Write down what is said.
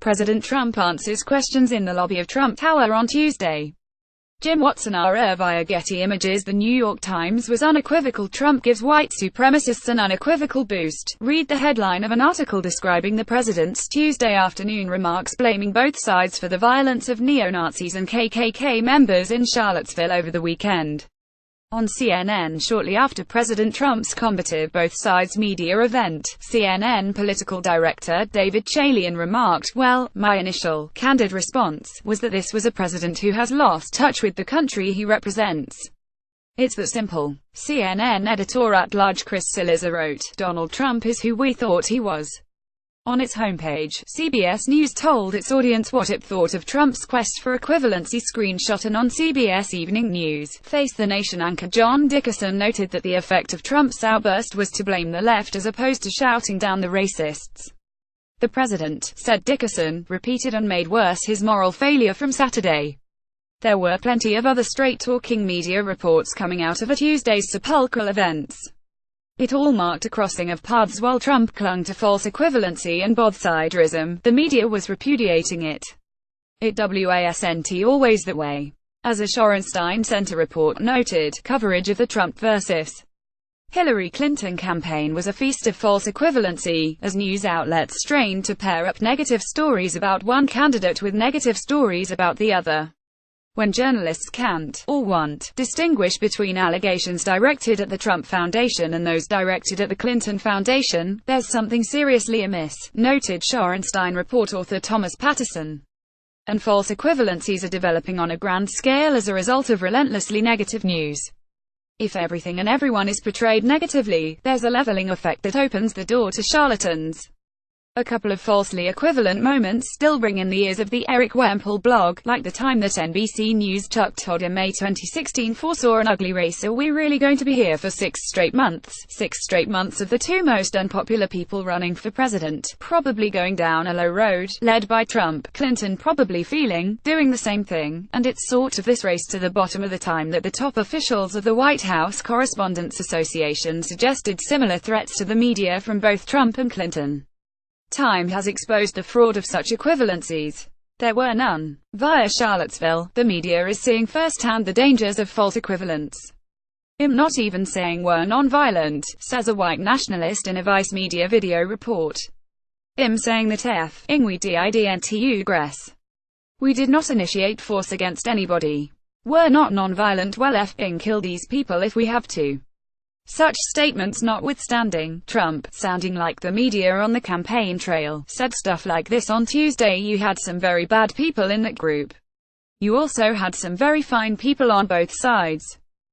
President Trump answers questions in the lobby of Trump Tower on Tuesday. Jim Watson via Getty Images. The New York Times was unequivocal. Trump gives white supremacists an unequivocal boost. Read the headline of an article describing the president's Tuesday afternoon remarks blaming both sides for the violence of neo-Nazis and KKK members in Charlottesville over the weekend. On CNN shortly after President Trump's combative both sides media event, CNN political director David Chalian remarked, "Well, my initial, candid response was that this was a president who has lost touch with the country he represents. It's that simple." CNN editor-at-large Chris Cillizza wrote, "Donald Trump is who we thought he was." On its homepage, CBS News told its audience what it thought of Trump's quest for equivalency. Screenshot. And on CBS Evening News, Face the Nation anchor John Dickerson noted that the effect of Trump's outburst was to blame the left as opposed to shouting down the racists. The president, said Dickerson, repeated and made worse his moral failure from Saturday. There were plenty of other straight-talking media reports coming out of Tuesday's sepulchral events. It all marked a crossing of paths while Trump clung to false equivalency and both-siderism. The media was repudiating it. It wasn't always that way. As a Shorenstein Center report noted, coverage of the Trump versus Hillary Clinton campaign was a feast of false equivalency, as news outlets strained to pair up negative stories about one candidate with negative stories about the other. When journalists can't, or won't, distinguish between allegations directed at the Trump Foundation and those directed at the Clinton Foundation, there's something seriously amiss, noted Shorenstein report author Thomas Patterson. And false equivalencies are developing on a grand scale as a result of relentlessly negative news. If everything and everyone is portrayed negatively, there's a leveling effect that opens the door to charlatans. A couple of falsely equivalent moments still ring in the ears of the Eric Wemple blog, like the time that NBC News' Chuck Todd in May 2016 foresaw an ugly race. Are we really going to be here for 6 straight months? 6 straight months of the two most unpopular people running for president, probably going down a low road, led by Trump, Clinton probably doing the same thing, and it's sort of this race to the bottom of the time that the top officials of the White House Correspondents Association suggested similar threats to the media from both Trump and Clinton. Time has exposed the fraud of such equivalencies. There were none. Via Charlottesville, the media is seeing firsthand the dangers of false equivalence. "I'm not even saying we're non-violent," says a white nationalist in a Vice Media video report. "I'm saying that we didn't aggress. We did not initiate force against anybody. We're not non-violent. Well, kill these people if we have to." Such statements notwithstanding, Trump, sounding like the media on the campaign trail, said stuff like this on Tuesday: "You had some very bad people in that group. You also had some very fine people on both sides.